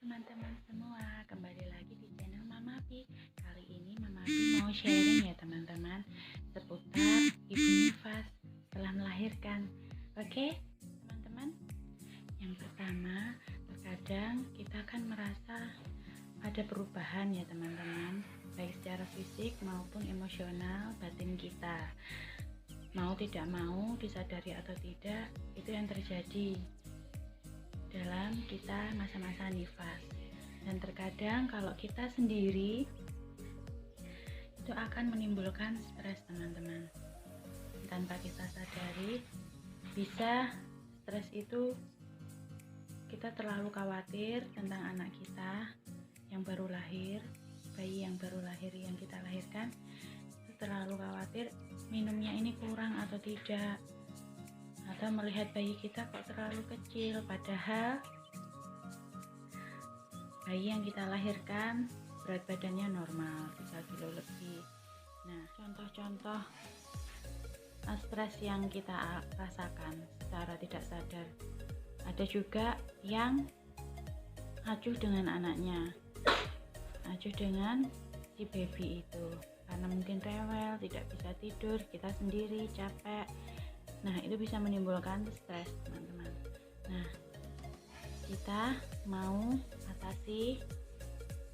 teman-teman semua, kembali lagi di channel Mama Pi. Kali ini Mama Pi mau sharing ya teman-teman seputar ibu nifas setelah melahirkan. Oke teman-teman, yang pertama, terkadang kita akan merasa ada perubahan ya teman-teman, baik secara fisik maupun emosional batin kita. Mau tidak mau, disadari atau tidak, itu yang terjadi dalam kita masa-masa nifas. Dan terkadang kalau kita sendiri itu akan menimbulkan stres teman-teman. Tanpa kita sadari, bisa stres itu kita terlalu khawatir tentang anak kita yang baru lahir, bayi yang baru lahir yang kita lahirkan. Terlalu khawatir minumnya ini kurang atau tidak, atau melihat bayi kita kok terlalu kecil, padahal bayi yang kita lahirkan berat badannya normal 3 kilo lebih. Nah, contoh-contoh stres yang kita rasakan secara tidak sadar. Ada juga yang acuh dengan anaknya, acuh dengan si baby itu, karena mungkin rewel, tidak bisa tidur, kita sendiri capek. Nah, itu bisa menimbulkan stres teman-teman. Nah, kita mau atasi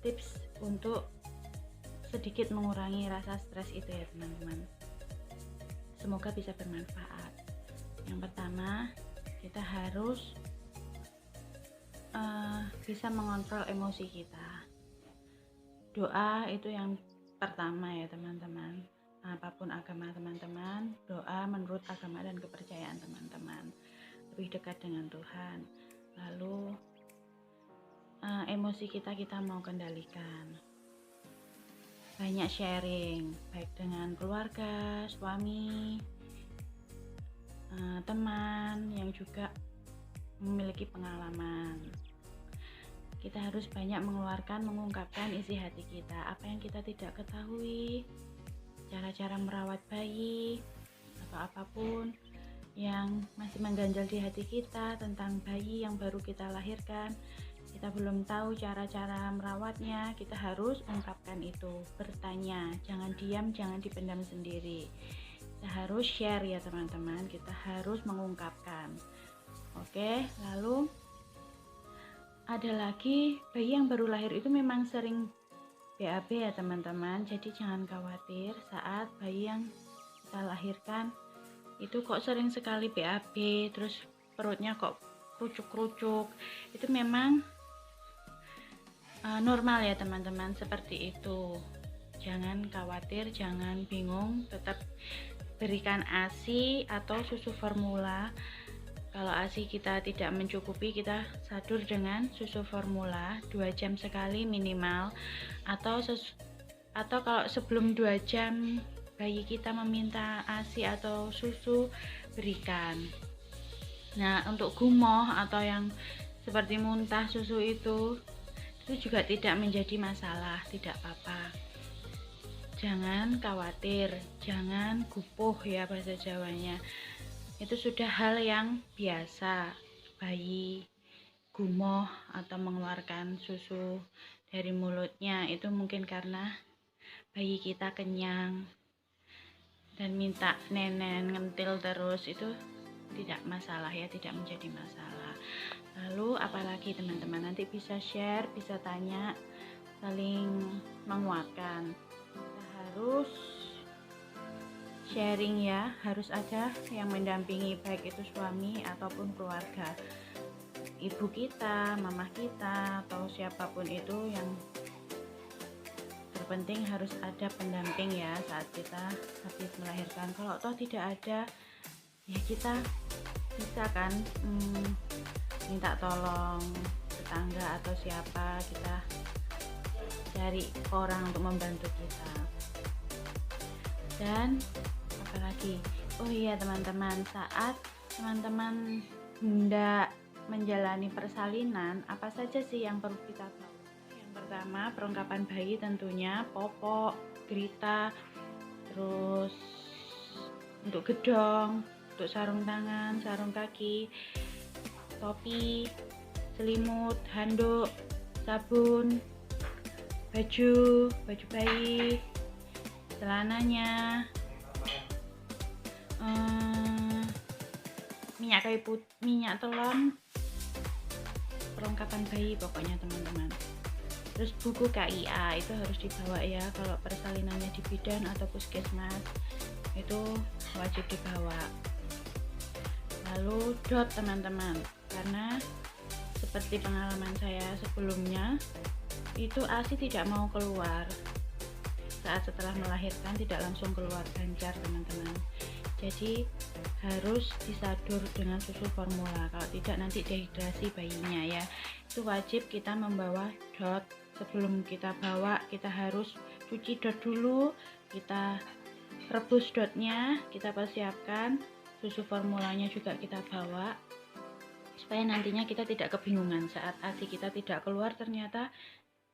tips untuk sedikit mengurangi rasa stres itu ya teman-teman. Semoga bisa bermanfaat. Yang pertama, kita harus bisa mengontrol emosi kita. Doa itu yang pertama ya teman-teman. Apapun agama teman-teman, doa menurut agama dan kepercayaan teman-teman, lebih dekat dengan Tuhan. Lalu emosi kita mau kendalikan, banyak sharing baik dengan keluarga, suami, teman yang juga memiliki pengalaman. Kita harus banyak mengungkapkan isi hati kita, apa yang kita tidak ketahui, cara-cara merawat bayi, atau apapun yang masih mengganjal di hati kita tentang bayi yang baru kita lahirkan. Kita belum tahu cara-cara merawatnya, kita harus ungkapkan itu, bertanya, jangan diam, jangan dipendam sendiri. Kita harus share ya teman-teman, kita harus mengungkapkan. Oke, lalu ada lagi, bayi yang baru lahir itu memang sering BAB ya teman-teman, jadi jangan khawatir saat bayi yang kita lahirkan itu kok sering sekali BAB, terus perutnya kok kerucuk-kerucuk. Itu memang normal ya teman-teman, seperti itu. Jangan khawatir, jangan bingung, tetap berikan ASI atau susu formula. Kalau ASI kita tidak mencukupi, kita sadur dengan susu formula 2 jam sekali minimal, atau kalau sebelum 2 jam bayi kita meminta ASI atau susu, berikan. Nah, untuk gumoh atau yang seperti muntah susu itu juga tidak menjadi masalah, tidak apa-apa. Jangan khawatir, jangan gupuh ya bahasa Jawanya. Itu sudah hal yang biasa, bayi gumoh atau mengeluarkan susu dari mulutnya. Itu mungkin karena bayi kita kenyang dan minta nenen, ngentil terus, itu tidak masalah ya, tidak menjadi masalah. Lalu apalagi teman-teman, nanti bisa share, bisa tanya, saling menguatkan. Kita harus sharing ya, harus ada yang mendampingi, baik itu suami ataupun keluarga, ibu kita, mama kita, atau siapapun itu. Yang terpenting harus ada pendamping ya saat kita habis melahirkan. Kalau toh tidak ada, ya kita bisa kan minta tolong tetangga atau siapa, kita cari orang untuk membantu kita. Dan apalagi, oh iya teman-teman, saat teman-teman hendak menjalani persalinan, apa saja sih yang perlu kita tahu? Yang pertama, perlengkapan bayi tentunya, popok, gerita, terus untuk gedong, untuk sarung tangan, sarung kaki, topi, selimut, handuk, sabun, baju bayi, celananya, minyak kayu putih, minyak telon, perlengkapan bayi pokoknya teman-teman. Terus buku KIA itu harus dibawa ya, kalau persalinannya di bidan atau puskesmas itu wajib dibawa. Lalu dot teman-teman, karena seperti pengalaman saya sebelumnya itu ASI tidak mau keluar saat setelah melahirkan, tidak langsung keluar ganjar teman-teman. Jadi harus disadur dengan susu formula, kalau tidak nanti dehidrasi bayinya ya. Itu wajib kita membawa dot. Sebelum kita bawa, kita harus cuci dot dulu, kita rebus dotnya, kita persiapkan, susu formulanya juga kita bawa, supaya nantinya kita tidak kebingungan saat ASI kita tidak keluar, ternyata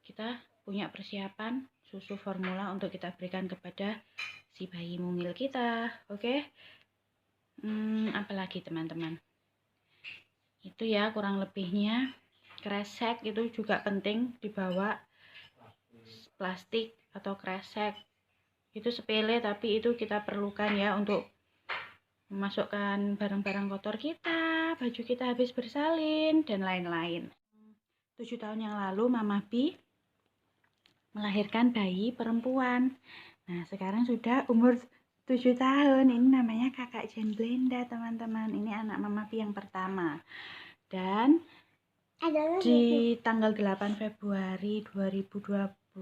kita punya persiapan susu formula untuk kita berikan kepada si bayi mungil kita. Oke. Apalagi teman-teman, itu ya kurang lebihnya. Kresek itu juga penting dibawa, plastik atau kresek itu sepele tapi itu kita perlukan ya untuk memasukkan barang-barang kotor kita, baju kita habis bersalin dan lain-lain. 7 tahun yang lalu Mama B melahirkan bayi perempuan. Nah sekarang sudah umur 7 tahun. Ini namanya kakak Jen Blenda teman-teman. Ini anak Mama B yang pertama. Dan di tanggal 8 Februari 2021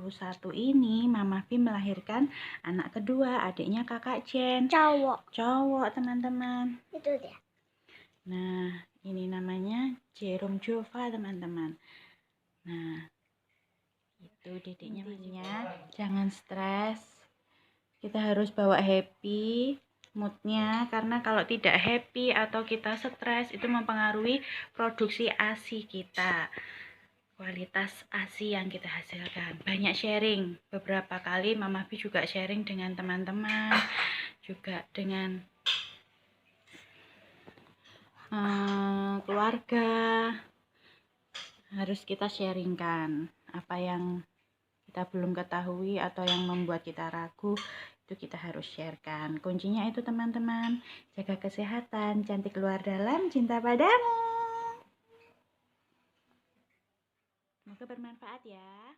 ini Mama B melahirkan anak kedua, adiknya kakak Jen. Cowok teman-teman. Itu dia. Nah ini namanya Jerome Jova teman-teman. Nah itu dedeknya intinya jangan stres, kita harus bawa happy moodnya, karena kalau tidak happy atau kita stres itu mempengaruhi produksi ASI kita, kualitas ASI yang kita hasilkan. Banyak sharing, beberapa kali Mama B juga sharing dengan teman-teman, juga dengan keluarga. Harus kita sharingkan apa yang kita belum ketahui atau yang membuat kita ragu, itu kita harus sharekan. Kuncinya itu teman-teman, jaga kesehatan, cantik luar dalam, cinta padamu. Semoga bermanfaat ya.